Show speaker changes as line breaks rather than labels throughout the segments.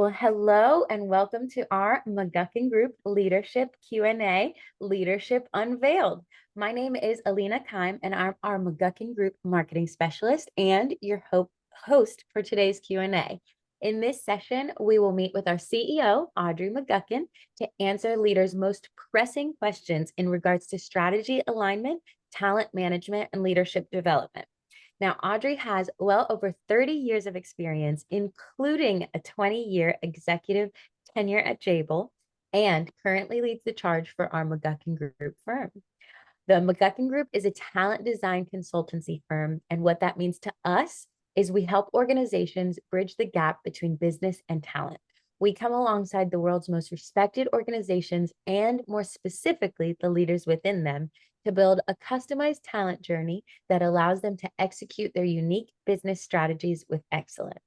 Well, hello and welcome to our McGuckin Group Leadership Q&A, Leadership Unveiled. My name is Alina Keim and I'm our McGuckin Group Marketing Specialist and your host for today's Q&A. In this session, we will meet with our CEO, Audrey McGuckin, to answer leaders' most pressing questions in regards to strategy alignment, talent management, and leadership development. Now, Audrey has well over 30 years of experience, including a 20-year executive tenure at Jabil, and currently leads the charge for our McGuckin Group firm. The McGuckin Group is a talent design consultancy firm, and what that means to us is we help organizations bridge the gap between business and talent. We come alongside the world's most respected organizations and, more specifically, the leaders within them to build a customized talent journey that allows them to execute their unique business strategies with excellence.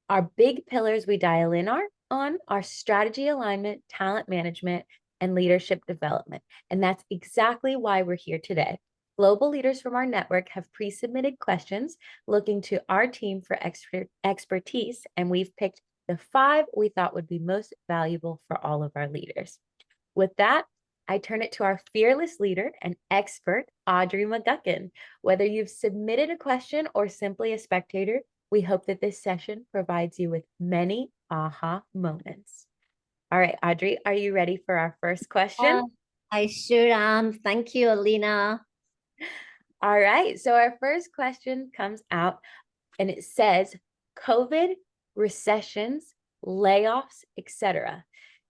Our big pillars we dial in on are strategy alignment, talent management, and leadership development. And that's exactly why we're here today. Global leaders from our network have pre-submitted questions looking to our team for expertise, and we've picked the 5 we thought would be most valuable for all of our leaders. With that, I turn it to our fearless leader and expert, Audrey McGuckin. Whether you've submitted a question or simply a spectator, we hope that this session provides you with many aha moments. All right, Audrey, are you ready for our first question?
I sure am. Thank you, Alina.
All right, so our first question comes out and it says, COVID, recessions, layoffs, etc.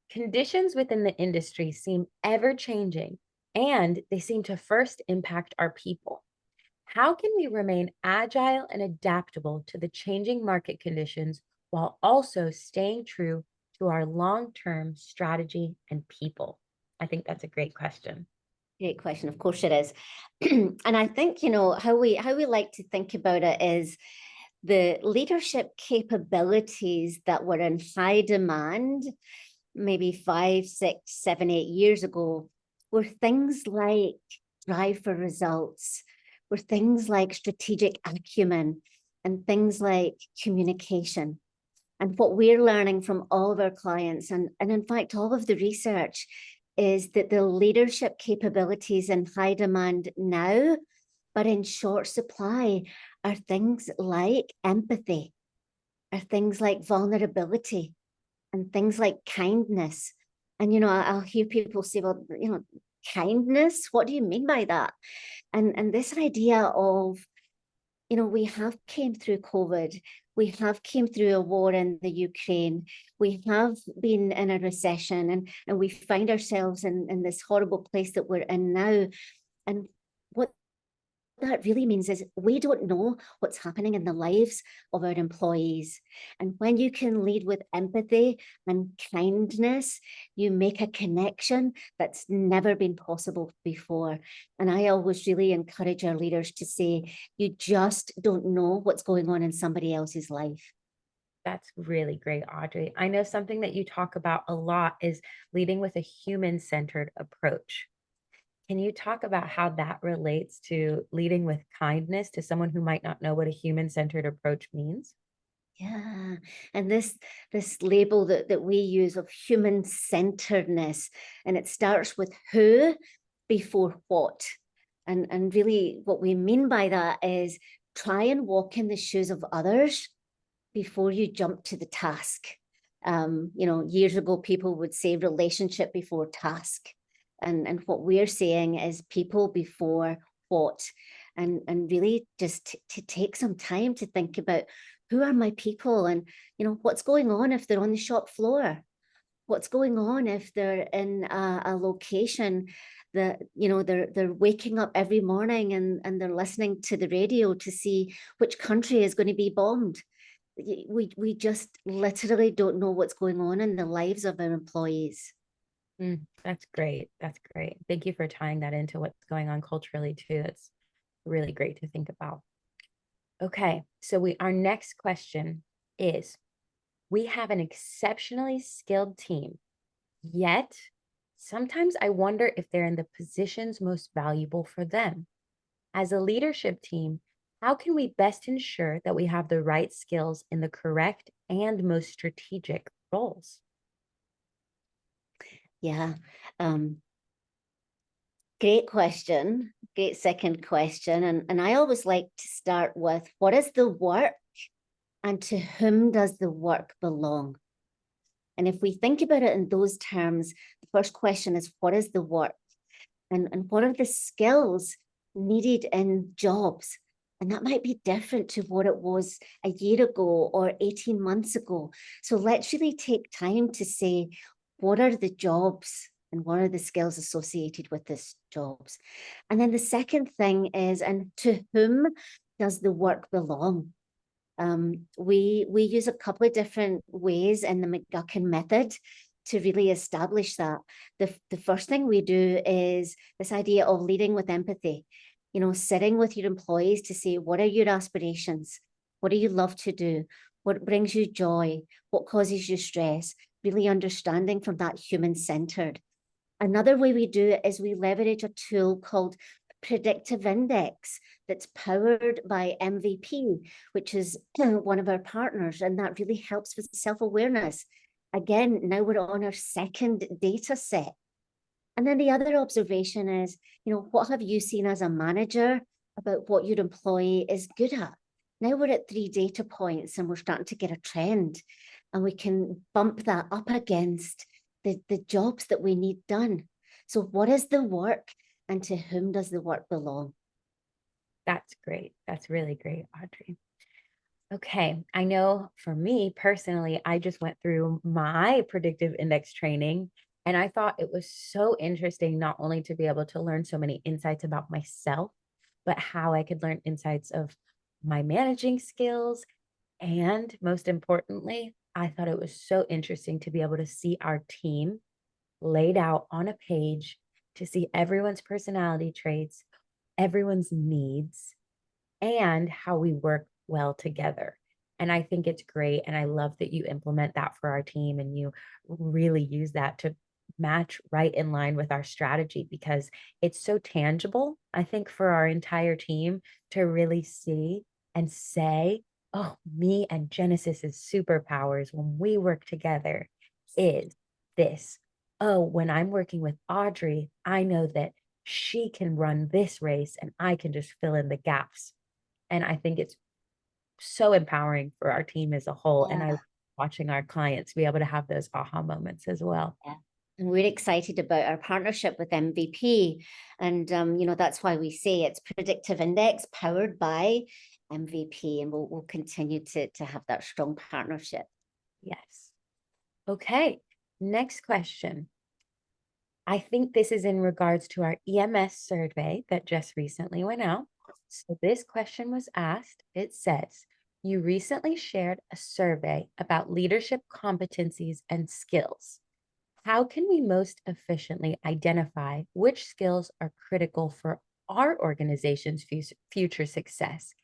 Conditions within the industry seem ever changing, and they seem to first impact our people. How can we remain agile and adaptable to the changing market conditions while also staying true to our long-term strategy and people? I think that's a great question.
Great question. Of course it is. And I think, how we like to think about it is the leadership capabilities that were in high demand maybe 5, 6, 7, 8 years ago were things like drive for results, were things like strategic acumen, and things like communication. And what we're learning from all of our clients, and in fact, all of the research, is that the leadership capabilities in high demand now, but in short supply, are things like empathy, are things like vulnerability, and things like kindness. And, I'll hear people say, well, kindness, what do you mean by that? And this idea of, we have came through COVID, we have came through a war in the Ukraine, we have been in a recession, and we find ourselves in this horrible place that we're in now. And what that really means is we don't know what's happening in the lives of our employees. And when you can lead with empathy and kindness, you make a connection that's never been possible before. And I always really encourage our leaders to say, you just don't know what's going on in somebody else's life.
That's really great, Audrey. I know something that you talk about a lot is leading with a human-centered approach. Can you talk about how that relates to leading with kindness to someone who might not know what a human-centered approach means?
Yeah, and this label that we use of human-centeredness, and it starts with who before what. And really what we mean by that is try and walk in the shoes of others before you jump to the task. Years ago, people would say relationship before task. And what we're saying is people before what, and really just to take some time to think about who are my people, and what's going on if they're on the shop floor, what's going on if they're in a location that they're waking up every morning and they're listening to the radio to see which country is going to be bombed. We just literally don't know what's going on in the lives of our employees.
That's great. That's great. Thank you for tying that into what's going on culturally too. That's really great to think about. Okay, so our next question is, we have an exceptionally skilled team, yet sometimes I wonder if they're in the positions most valuable for them. As a leadership team, how can we best ensure that we have the right skills in the correct and most strategic roles?
Yeah. Great question. Great second question. And I always like to start with, what is the work and to whom does the work belong? And if we think about it in those terms, the first question is, what is the work? And what are the skills needed in jobs? And that might be different to what it was a year ago or 18 months ago. So let's really take time to say, what are the jobs and what are the skills associated with these jobs? And then the second thing is, and to whom does the work belong? We use a couple of different ways in the McGuckin method to really establish that. The first thing we do is this idea of leading with empathy, sitting with your employees to say, what are your aspirations? What do you love to do? What brings you joy? What causes you stress? Really understanding from that human-centered. Another way we do it is we leverage a tool called predictive index that's powered by MVP, which is one of our partners, and that really helps with self-awareness. Again, now we're on our second data set. And then the other observation is, what have you seen as a manager about what your employee is good at? Now we're at 3 data points and we're starting to get a trend, and we can bump that up against the jobs that we need done. So what is the work and to whom does the work belong?
That's great. That's really great, Audrey. Okay, I know for me personally, I just went through my predictive index training, and I thought it was so interesting not only to be able to learn so many insights about myself, but how I could learn insights of my managing skills. And most importantly, I thought it was so interesting to be able to see our team laid out on a page, to see everyone's personality traits, everyone's needs, and how we work well together. And I think it's great. And I love that you implement that for our team and you really use that to match right in line with our strategy, because it's so tangible, I think, for our entire team to really see and say, oh, me and Genesis's superpowers when we work together is this. Oh, when I'm working with Audrey, I know that she can run this race and I can just fill in the gaps. And I think it's so empowering for our team as a whole. And I
Yeah.
watching our clients be able to have those aha moments as well.
Yeah. And we're excited about our partnership with MVP. And, that's why we say it's predictive index powered by MVP. And we'll continue to have that strong partnership.
Yes. Okay. Next question. I think this is in regards to our EMS survey that just recently went out. So this question was asked. It says, you recently shared a survey about leadership competencies and skills. How can we most efficiently identify which skills are critical for our organization's future success?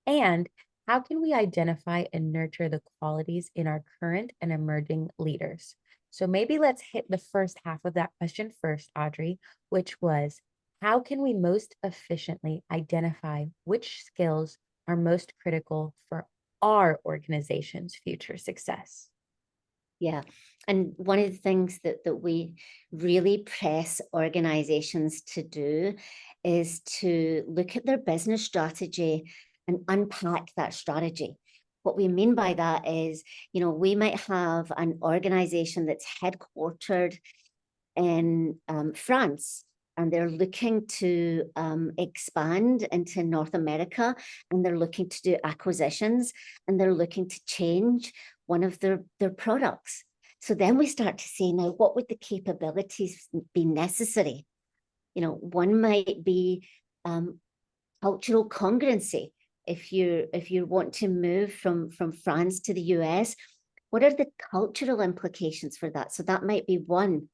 And how can we identify and nurture the qualities in our current and emerging leaders? So maybe let's hit the first half of that question first, Audrey, which was, how can we most efficiently identify which skills are most critical for our organization's future success?
Yeah. And one of the things that we really press organizations to do is to look at their business strategy and unpack that strategy. What we mean by that is, we might have an organization that's headquartered in France, and they're looking to expand into North America, and they're looking to do acquisitions, and they're looking to change one of their products. So then we start to say, now, what would the capabilities be necessary? One might be cultural congruency. If you want to move from France to the US, what are the cultural implications for that? So that might be one.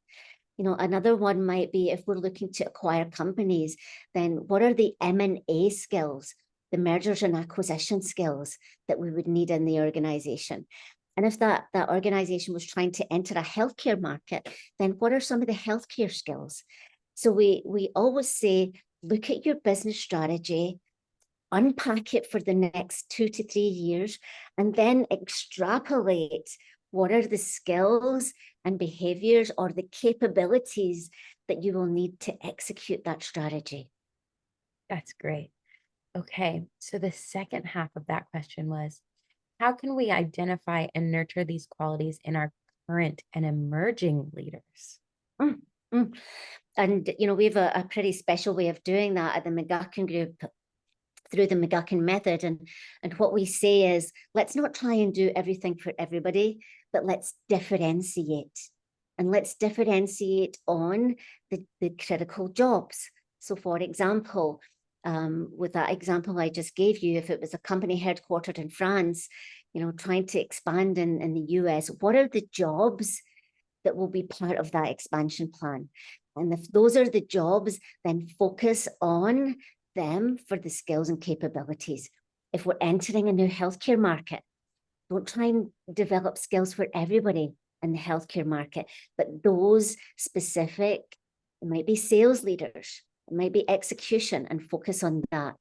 Another one might be, if we're looking to acquire companies, then what are the M&A skills, the mergers and acquisition skills that we would need in the organization? And if that organization was trying to enter a healthcare market, then what are some of the healthcare skills? So we always say, look at your business strategy, unpack it for the next 2 to 3 years, and then extrapolate What are the skills and behaviors or the capabilities that you will need to execute that strategy?
That's great. Okay, so the second half of that question was, how can we identify and nurture these qualities in our current and emerging leaders?
Mm, mm. And, we have a pretty special way of doing that at the McGuckin Group through the McGuckin method. And what we say is, let's not try and do everything for everybody, but let's differentiate. And let's differentiate on the critical jobs. So for example, with that example I just gave you, if it was a company headquartered in France, trying to expand in the US, what are the jobs that will be part of that expansion plan? And if those are the jobs, then focus on them for the skills and capabilities. If we're entering a new healthcare market, don't try and develop skills for everybody in the healthcare market, but those specific, it might be sales leaders, it might be execution, and focus on that.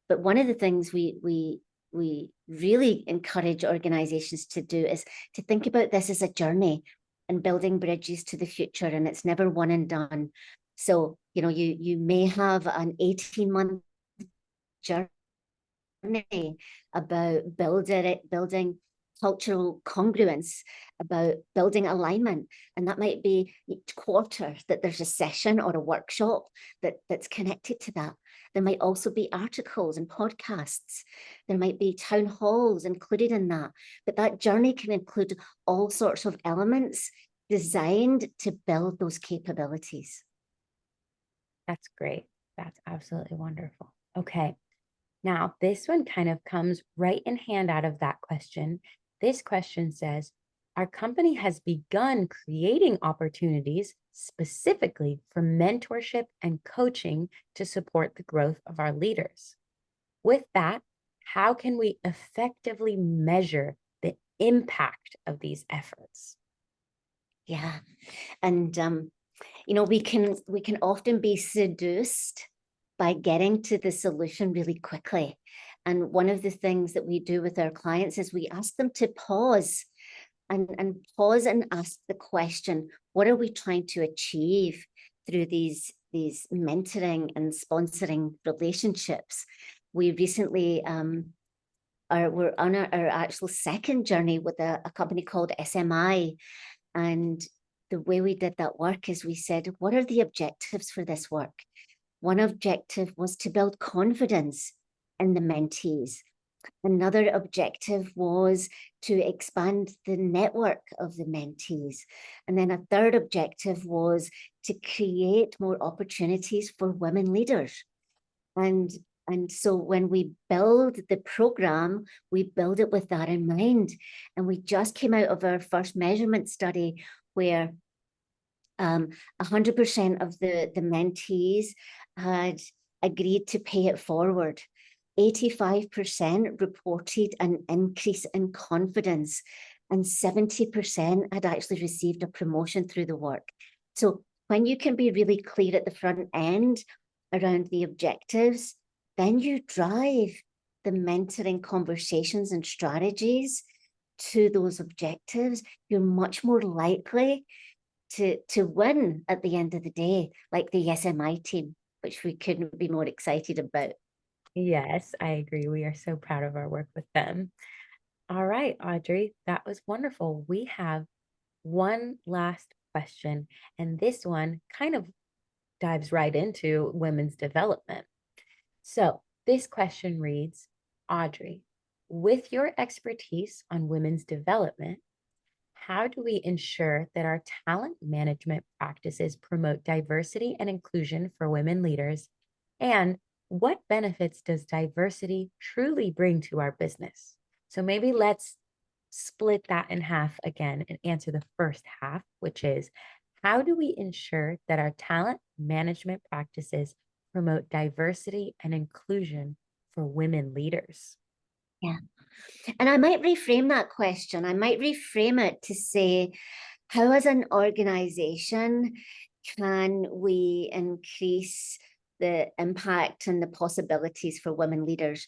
But one of the things we really encourage organizations to do is to think about this as a journey and building bridges to the future, and it's never one and done. So, you may have an 18-month journey about building cultural congruence, about building alignment. And that might be each quarter that there's a session or a workshop that's connected to that. There might also be articles and podcasts. There might be town halls included in that. But that journey can include all sorts of elements designed to build those capabilities.
That's great. That's absolutely wonderful. Okay. Now, this one kind of comes right in hand out of that question. This question says, our company has begun creating opportunities specifically for mentorship and coaching to support the growth of our leaders. With that, how can we effectively measure the impact of these efforts?
Yeah. And we can often be seduced by getting to the solution really quickly. And one of the things that we do with our clients is we ask them to pause and pause and ask the question, what are we trying to achieve through these mentoring and sponsoring relationships? We recently we're on our actual second journey with a company called SMI. And the way we did that work is we said, what are the objectives for this work? One objective was to build confidence in the mentees. Another objective was to expand the network of the mentees. And then a third objective was to create more opportunities for women leaders. And so when we build the program, we build it with that in mind. And we just came out of our first measurement study where 100% of the mentees had agreed to pay it forward. 85% reported an increase in confidence, and 70% had actually received a promotion through the work. So when you can be really clear at the front end around the objectives, then you drive the mentoring conversations and strategies to those objectives. You're much more likely to win at the end of the day, like the SMI team, which we couldn't be more excited about.
Yes, I agree. We are so proud of our work with them. All right, Audrey, that was wonderful. We have one last question, and this one kind of dives right into women's development. So this question reads, Audrey, with your expertise on women's development, how do we ensure that our talent management practices promote diversity and inclusion for women leaders? And what benefits does diversity truly bring to our business? So maybe let's split that in half again and answer the first half, which is, how do we ensure that our talent management practices promote diversity and inclusion for women leaders?
Yeah. And I might reframe that question. I might reframe it to say, how as an organization can we increase the impact and the possibilities for women leaders?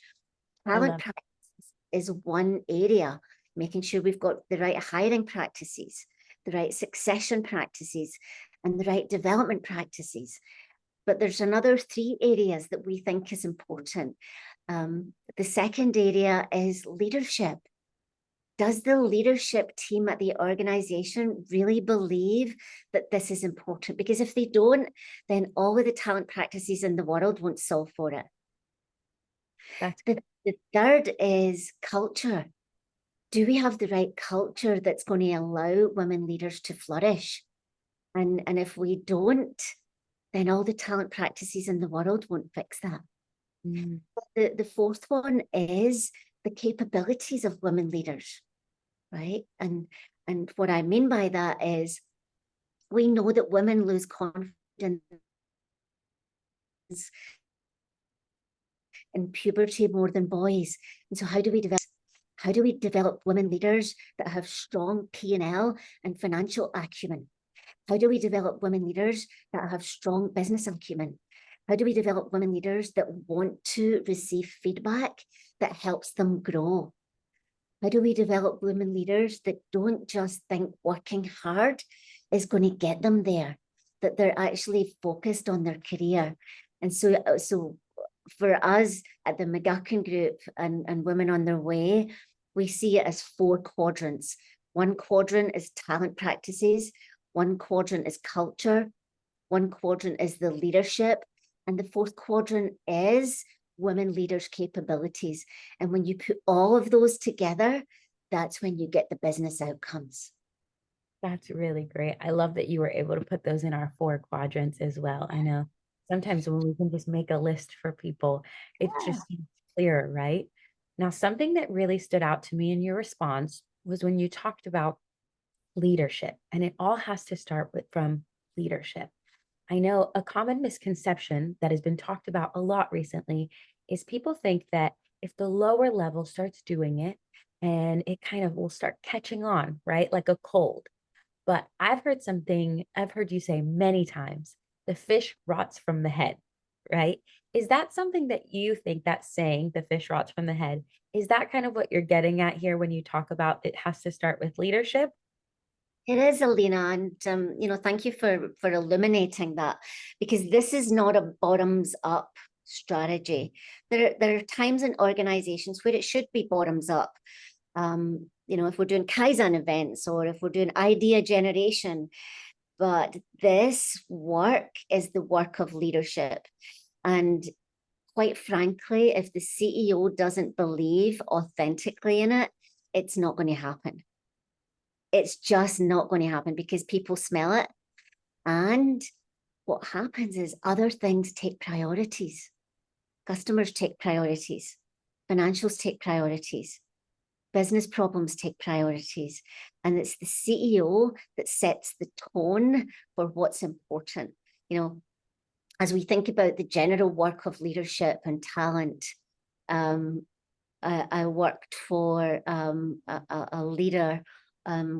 Talent practices is one area. making sure we've got the right hiring practices, the right succession practices, and the right development practices. But there's another 3 areas that we think is important. The second area is leadership. Does the leadership team at the organization really believe that this is important? Because if they don't, then all of the talent practices in the world won't solve for it.
That's
The third is culture. Do we have the right culture that's going to allow women leaders to flourish? And if we don't, then all the talent practices in the world won't fix that.
mm,
The fourth one is the capabilities of women leaders, right? And what I mean by that is we know that women lose confidence in puberty more than boys. And so how do we develop women leaders that have strong P&L and financial acumen? How do we develop women leaders that have strong business acumen? How do we develop women leaders that want to receive feedback that helps them grow? How do we develop women leaders that don't just think working hard is going to get them there, that they're actually focused on their career? And so for us at the McGuckin Group and Women on Their Way, we see it as 4 quadrants. One quadrant is talent practices, one quadrant is culture, one quadrant is the leadership, and the 4th quadrant is women leaders' capabilities. And when you put all of those together, that's when you get the business outcomes.
that's really great. I love that you were able to put those in our 4 quadrants as well. I know sometimes when we can just make a list for people, it just seems clearer, right? Now, something that really stood out to me in your response was when you talked about leadership, and it all has to start from leadership. I know a common misconception that has been talked about a lot recently is people think that if the lower level starts doing it and it kind of will start catching on, right? Like a cold. But I've heard you say many times, the fish rots from the head, right? Is that something that you think, that saying, the fish rots from the head, is that kind of what you're getting at here when you talk about it has to start with leadership?
It is, Alina, and thank you for illuminating that, because this is not a bottoms up strategy. There are times in organizations where it should be bottoms up. If we're doing Kaizen events or if we're doing idea generation, but this work is the work of leadership. And quite frankly, if the CEO doesn't believe authentically in it, it's not going to happen. It's just not going to happen because people smell it. And what happens is other things take priorities. Customers take priorities. Financials take priorities. Business problems take priorities. And it's the CEO that sets the tone for what's important. As we think about the general work of leadership and talent, I worked for a leader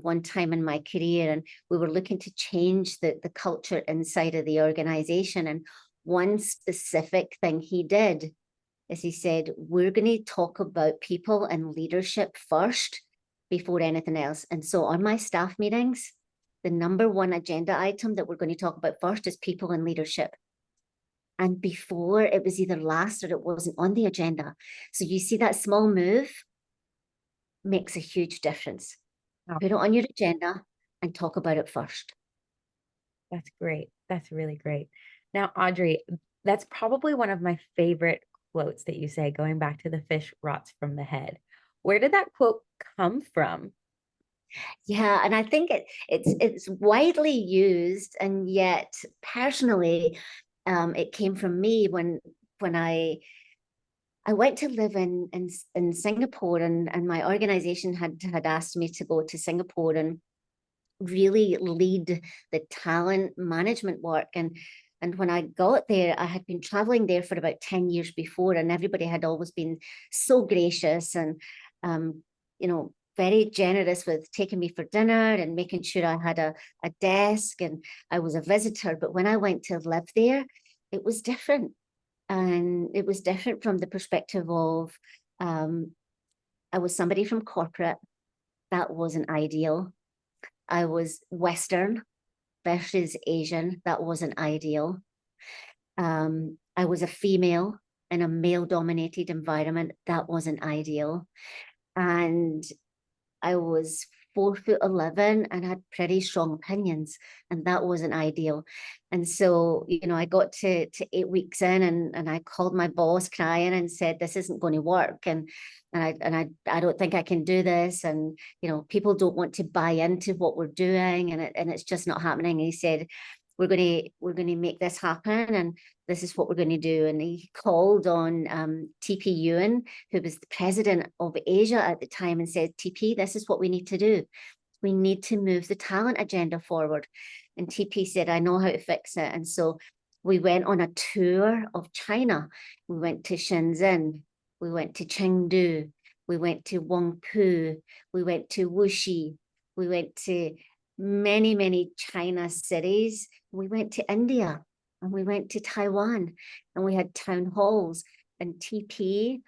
one time in my career, and we were looking to change the culture inside of the organization. And one specific thing he did is he said, we're going to talk about people and leadership first before anything else. And so on my staff meetings, the number 1 agenda item that we're going to talk about first is people and leadership. And before, it was either last or it wasn't on the agenda. So you see that small move makes a huge difference. Put it on your agenda and talk about it first.
That's great. That's really great. Now, Audrey, that's probably one of my favorite quotes that you say, going back to the fish rots from the head. Where did that quote come from?
Yeah, and I think it's widely used, and yet personally, it came from me when I went to live in Singapore, and my organization had asked me to go to Singapore and really lead the talent management work. And when I got there, I had been traveling there for about 10 years before, and everybody had always been so gracious and very generous with taking me for dinner and making sure I had a desk and I was a visitor. But when I went to live there, it was different. And it was different from the perspective of I was somebody from corporate. That wasn't ideal. I was Western versus Asian. That wasn't ideal. I was a female in a male dominated environment. That wasn't ideal. And I was 4'11" and had pretty strong opinions, and that wasn't ideal. And so, I got to 8 weeks in, and I called my boss crying and said, "This isn't going to work, and I don't think I can do this, and people don't want to buy into what we're doing, and it's just not happening." And he said, we're going to make this happen, and this is what we're going to do. And he called on TP Ewan, who was the president of Asia at the time, and said, "TP, this is what we need to do. We need to move the talent agenda forward." And TP said, "I know how to fix it." And so we went on a tour of China. We went to Shenzhen, we went to Chengdu, we went to Wangpu, we went to Wuxi, we went to many, many China cities. We went to India, and we went to Taiwan, and we had town halls. And TP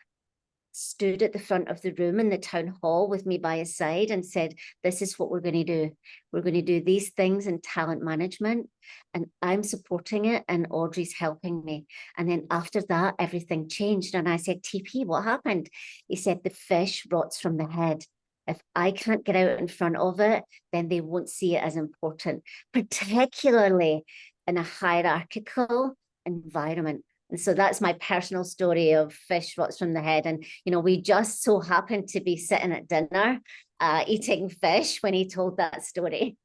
stood at the front of the room in the town hall with me by his side and said, "This is what we're going to do. We're going to do these things in talent management, and I'm supporting it, and Audrey's helping me." And then after that, everything changed. And I said, "TP, what happened?" He said, "The fish rots from the head. If I can't get out in front of it, then they won't see it as important, particularly in a hierarchical environment." And so that's my personal story of fish rots from the head. And, we just so happened to be sitting at dinner eating fish when he told that story.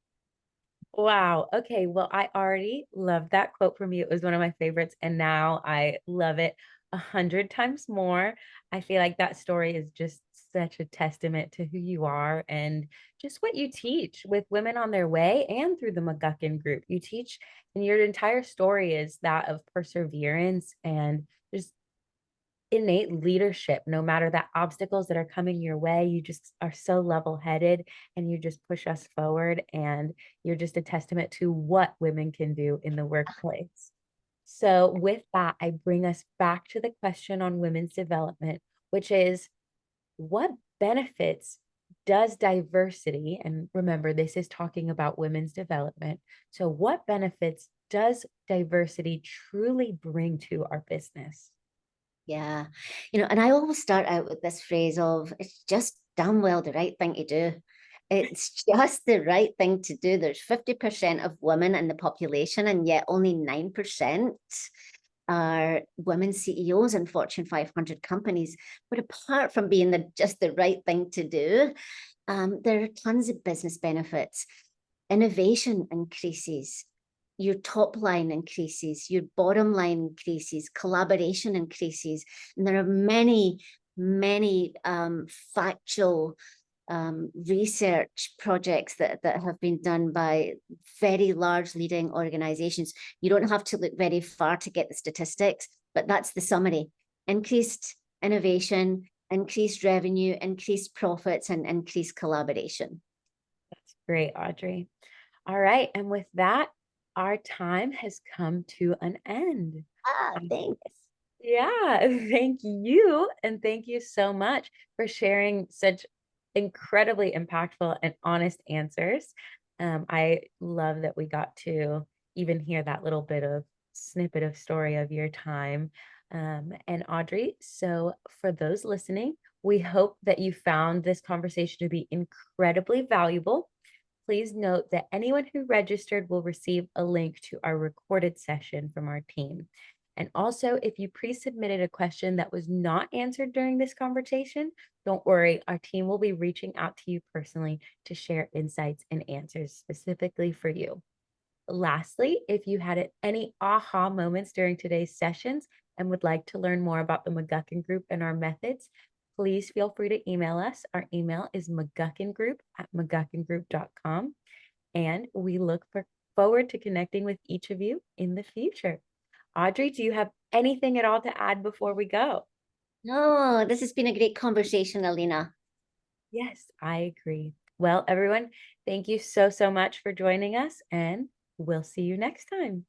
Wow. Okay. Well, I already loved that quote from you. It was one of my favorites, and now I love it 100 times more. I feel like that story is just such a testament to who you are and just what you teach with women on their way and through the McGuckin group. You teach, and your entire story is that of perseverance and just innate leadership. No matter the obstacles that are coming your way, you just are so level-headed, and you just push us forward, and you're just a testament to what women can do in the workplace. So with that, I bring us back to the question on women's development, which is, what benefits does diversity, and remember, this is talking about women's development, so what benefits does diversity truly bring to our business?
Yeah. And I always start out with this phrase of, "It's just damn well the right thing to do." It's just the right thing to do. There's 50% of women in the population, and yet only 9% are women CEOs in Fortune 500 companies. But apart from being just the right thing to do, there are tons of business benefits. Innovation increases, your top line increases, your bottom line increases, collaboration increases. And there are many, many factual research projects that have been done by very large leading organizations. You don't have to look very far to get the statistics, but that's the summary. Increased innovation, increased revenue, increased profits, and increased collaboration.
That's great, Audrey. All right. And with that, our time has come to an end.
Thanks.
Yeah, thank you. And thank you so much for sharing such incredibly impactful and honest answers. I love that we got to even hear that little bit of snippet of story of your time. And Audrey, so for those listening, we hope that you found this conversation to be incredibly valuable. Please note that anyone who registered will receive a link to our recorded session from our team. And also, if you pre-submitted a question that was not answered during this conversation, don't worry, our team will be reaching out to you personally to share insights and answers specifically for you. Lastly, if you had any aha moments during today's sessions and would like to learn more about the McGuckin Group and our methods, please feel free to email us. Our email is mcguckingroup@mcguckingroup.com. And we look forward to connecting with each of you in the future. Audrey, do you have anything at all to add before we go?
No, this has been a great conversation, Alina.
Yes, I agree. Well, everyone, thank you so, so much for joining us, and we'll see you next time.